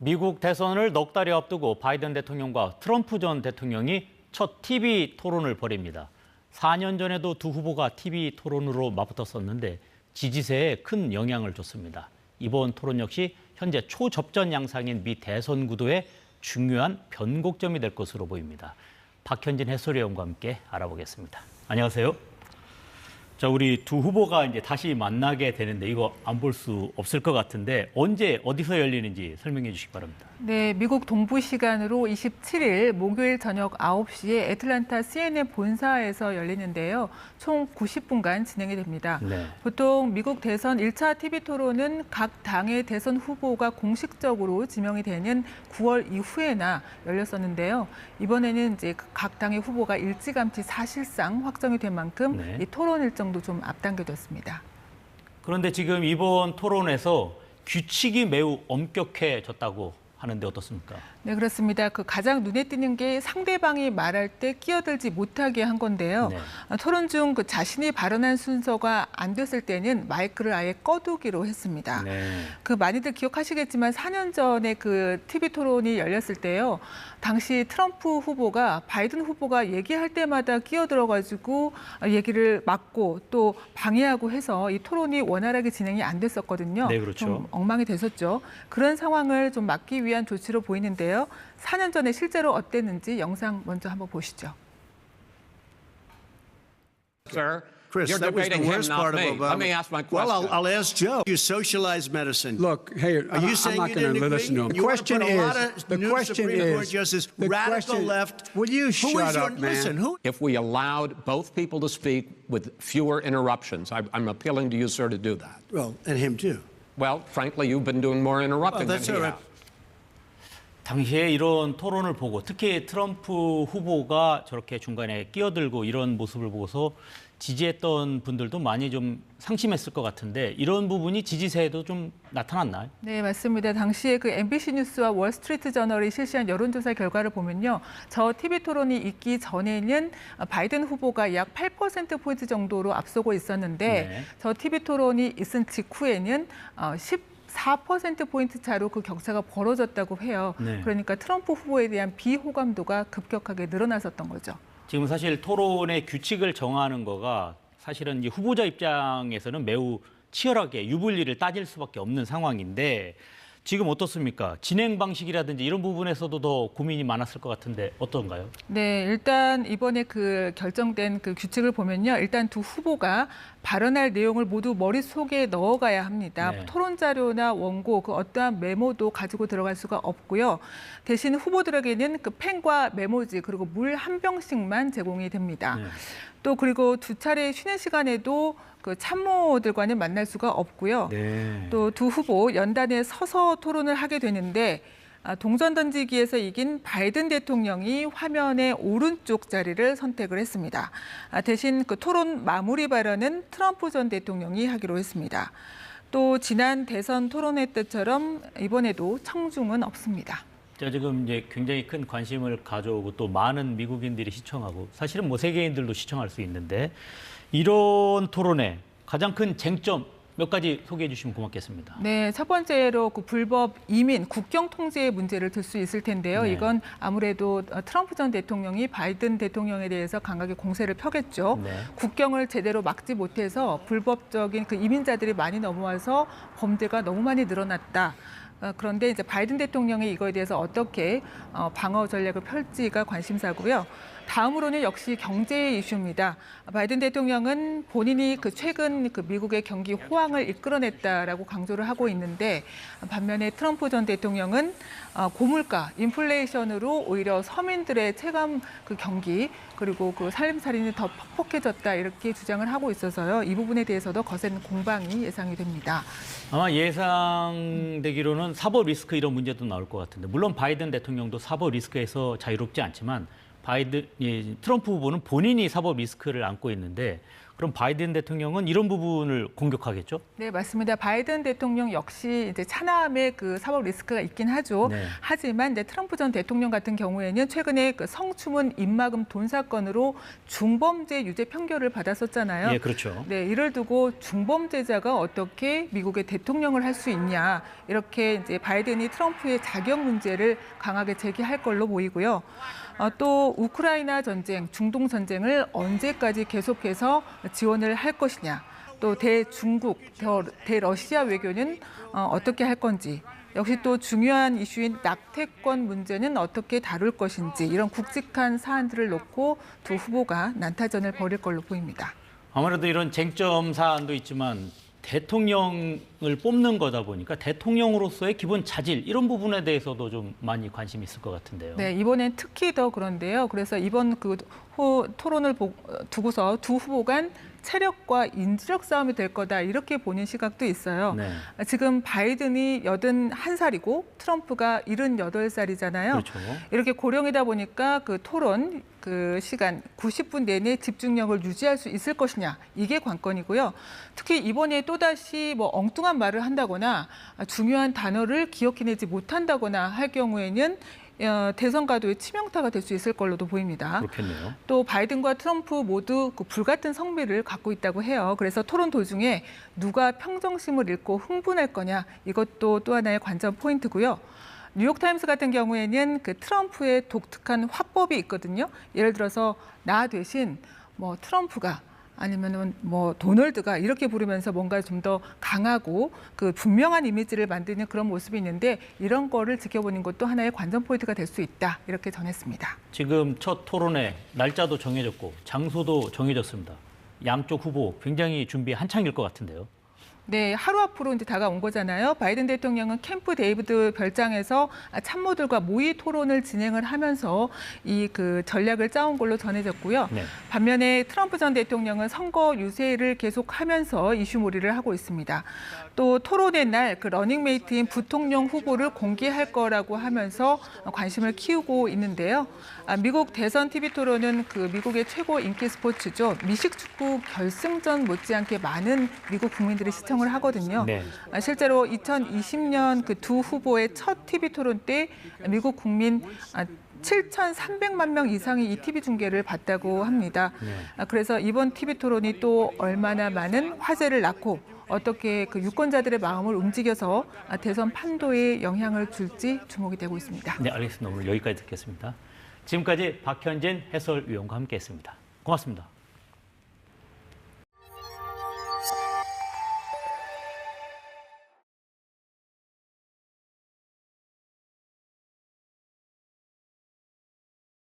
미국 대선을 넉 달이 앞두고 바이든 대통령과 트럼프 전 대통령이 첫 TV 토론을 벌입니다. 4년 전에도 두 후보가 TV 토론으로 맞붙었었는데 지지세에 큰 영향을 줬습니다. 이번 토론 역시 현재 초접전 양상인 미 대선 구도의 중요한 변곡점이 될 것으로 보입니다. 박현진 해설위원과 함께 알아보겠습니다. 안녕하세요. 자, 우리 두 후보가 이제 다시 만나게 되는데 이거 안 볼 수 없을 것 같은데 언제 어디서 열리는지 설명해 주시기 바랍니다. 네, 미국 동부 시간으로 27일 목요일 저녁 9시에 애틀랜타 CNN 본사에서 열리는데요. 총 90분간 진행이 됩니다. 네. 보통 미국 대선 1차 TV 토론은 각 당의 대선 후보가 공식적으로 지명이 되는 9월 이후에나 열렸었는데요. 이번에는 이제 각 당의 후보가 일찌감치 사실상 확정이 된 만큼 네. 이 토론 일정도 좀 앞당겨졌습니다. 그런데 지금 이번 토론에서 규칙이 매우 엄격해졌다고 하는데 어떻습니까? 네, 그렇습니다. 가장 눈에 띄는 게 상대방이 말할 때 끼어들지 못하게 한 건데요. 네. 토론 중 자신이 발언한 순서가 안 됐을 때는 마이크를 아예 꺼두기로 했습니다. 네. 많이들 기억하시겠지만 4년 전에 TV 토론이 열렸을 때요. 당시 트럼프 후보가 바이든 후보가 얘기할 때마다 끼어들어가지고 얘기를 막고 또 방해하고 해서 이 토론이 원활하게 진행이 안 됐었거든요. 네, 그렇죠. 좀 엉망이 됐었죠. 그런 상황을 좀 막기 위한 조치로 보이는데요. 4년 전에 실제로 어땠는지 영상 먼저 한번 보시죠. Sir, Chris, you're that was the debating him, worst not part of me. Obama. Let me ask my question. Well, I'll ask Joe. You socialize medicine. Look, hey, Are you I'm saying not you going didn't to listen to agree? him. You want to put a lot of The new question Supreme Court is, justices, the radical question- left. Will you Who is shut your, up, man? Listen, who? If we allowed both people to speak with fewer interruptions, I'm appealing to you, sir, to do that. Well, and him too. Well, frankly, you've been doing more interrupting Well, that's than he all right. has. 당시에 이런 토론을 보고 특히 트럼프 후보가 저렇게 중간에 끼어들고 이런 모습을 보고서 지지했던 분들도 많이 좀 상심했을 것 같은데 이런 부분이 지지세에도 좀 나타났나요? 네, 맞습니다. 당시에 MBC 뉴스와 월스트리트 저널이 실시한 여론조사 결과를 보면요. 저 TV 토론이 있기 전에는 바이든 후보가 약 8%포인트 정도로 앞서고 있었는데 네. 저 TV 토론이 있은 직후에는 4%포인트 차로 그 격차가 벌어졌다고 해요. 네. 그러니까 트럼프 후보에 대한 비호감도가 급격하게 늘어났었던 거죠. 지금 사실 토론의 규칙을 정하는 거가 사실은 이 후보자 입장에서는 매우 치열하게 유불리를 따질 수밖에 없는 상황인데 지금 어떻습니까? 진행 방식이라든지 이런 부분에서도 더 고민이 많았을 것 같은데 어떤가요? 네, 일단 이번에 결정된 규칙을 보면요. 일단 두 후보가 발언할 내용을 모두 머릿속에 넣어가야 합니다. 네. 토론 자료나 원고, 어떠한 메모도 가지고 들어갈 수가 없고요. 대신 후보들에게는 펜과 메모지 그리고 물 한 병씩만 제공이 됩니다. 네. 또 그리고 두 차례 쉬는 시간에도 참모들과는 만날 수가 없고요. 네. 또 두 후보 연단에 서서 토론을 하게 되는데 동전 던지기에서 이긴 바이든 대통령이 화면의 오른쪽 자리를 선택을 했습니다. 대신 토론 마무리 발언은 트럼프 전 대통령이 하기로 했습니다. 또 지난 대선 토론회 때처럼 이번에도 청중은 없습니다. 제가 지금 이제 굉장히 큰 관심을 가져오고 또 많은 미국인들이 시청하고 사실은 세계인들도 시청할 수 있는데 이런 토론의 가장 큰 쟁점 몇 가지 소개해 주시면 고맙겠습니다. 네, 첫 번째로 불법 이민, 국경 통제의 문제를 들 수 있을 텐데요. 네. 이건 아무래도 트럼프 전 대통령이 바이든 대통령에 대해서 강하게 공세를 펴겠죠. 네. 국경을 제대로 막지 못해서 불법적인 이민자들이 많이 넘어와서 범죄가 너무 많이 늘어났다. 그런데 이제 바이든 대통령이 이거에 대해서 어떻게 방어 전략을 펼지가 관심사고요. 다음으로는 역시 경제 이슈입니다. 바이든 대통령은 본인이 최근 미국의 경기 호황을 이끌어냈다라고 강조를 하고 있는데 반면에 트럼프 전 대통령은 고물가, 인플레이션으로 오히려 서민들의 체감 경기 그리고 살림살이는 더 퍽퍽해졌다 이렇게 주장을 하고 있어서요. 이 부분에 대해서도 거센 공방이 예상이 됩니다. 아마 예상되기로는 사법 리스크 이런 문제도 나올 것 같은데 물론 바이든 대통령도 사법 리스크에서 자유롭지 않지만 트럼프 후보는 본인이 사법 리스크를 안고 있는데 그럼 바이든 대통령은 이런 부분을 공격하겠죠? 네, 맞습니다. 바이든 대통령 역시 이제 차남의 그 사법 리스크가 있긴 하죠. 네. 하지만 이제 트럼프 전 대통령 같은 경우에는 최근에 그 성추문 입막음 돈 사건으로 중범죄 유죄 판결을 받았었잖아요. 예, 그렇죠. 네, 이를 두고 중범죄자가 어떻게 미국의 대통령을 할 수 있냐, 이렇게 이제 바이든이 트럼프의 자격 문제를 강하게 제기할 걸로 보이고요. 또 우크라이나 전쟁, 중동 전쟁을 언제까지 계속해서 지원을 할 것이냐, 또 대중국, 대러시아 외교는 어떻게 할 건지, 역시 또 중요한 이슈인 낙태권 문제는 어떻게 다룰 것인지, 이런 굵직한 사안들을 놓고 두 후보가 난타전을 벌일 걸로 보입니다. 아무래도 이런 쟁점 사안도 있지만 대통령을 뽑는 거다 보니까 대통령으로서의 기본 자질 이런 부분에 대해서도 좀 많이 관심이 있을 것 같은데요. 네, 이번엔 특히 더 그런데요. 그래서 이번 그 토론을 두고서 두 후보 간 체력과 인지력 싸움이 될 거다, 이렇게 보는 시각도 있어요. 네. 지금 바이든이 81살이고 트럼프가 78살이잖아요. 그렇죠. 이렇게 고령이다 보니까 그 토론 그 시간 90분 내내 집중력을 유지할 수 있을 것이냐, 이게 관건이고요. 특히 이번에 또다시 뭐 엉뚱한 말을 한다거나 중요한 단어를 기억해내지 못한다거나 할 경우에는 대선 가도의 치명타가 될 수 있을 걸로도 보입니다. 그렇겠네요. 또 바이든과 트럼프 모두 그 불같은 성미를 갖고 있다고 해요. 그래서 토론 도중에 누가 평정심을 잃고 흥분할 거냐, 이것도 또 하나의 관전 포인트고요. 뉴욕타임스 같은 경우에는 그 트럼프의 독특한 화법이 있거든요. 예를 들어서 나 대신 뭐 트럼프가, 아니면은 뭐 도널드가, 이렇게 부르면서 뭔가 좀 더 강하고 그 분명한 이미지를 만드는 그런 모습이 있는데, 이런 거를 지켜보는 것도 하나의 관전 포인트가 될 수 있다, 이렇게 전했습니다. 지금 첫 토론회 날짜도 정해졌고 장소도 정해졌습니다. 양쪽 후보 굉장히 준비 한창일 것 같은데요. 네, 하루 앞으로 이제 다가온 거잖아요. 바이든 대통령은 캠프 데이비드 별장에서 참모들과 모의 토론을 진행을 하면서 이 그 전략을 짜온 걸로 전해졌고요. 네. 반면에 트럼프 전 대통령은 선거 유세를 계속하면서 이슈몰이를 하고 있습니다. 또 토론의 날 그 러닝메이트인 부통령 후보를 공개할 거라고 하면서 관심을 키우고 있는데요. 미국 대선 TV 토론은 그 미국의 최고 인기 스포츠죠. 미식축구 결승전 못지않게 많은 미국 국민들이 시청을 하거든요. 네. 실제로 2020년 그 두 후보의 첫 TV 토론 때 미국 국민 7,300만 명 이상이 이 TV 중계를 봤다고 합니다. 네. 그래서 이번 TV 토론이 또 얼마나 많은 화제를 낳고 어떻게 그 유권자들의 마음을 움직여서 대선 판도에 영향을 줄지 주목이 되고 있습니다. 네, 알겠습니다. 오늘 여기까지 듣겠습니다. 지금까지 박현진 해설위원과 함께했습니다. 고맙습니다.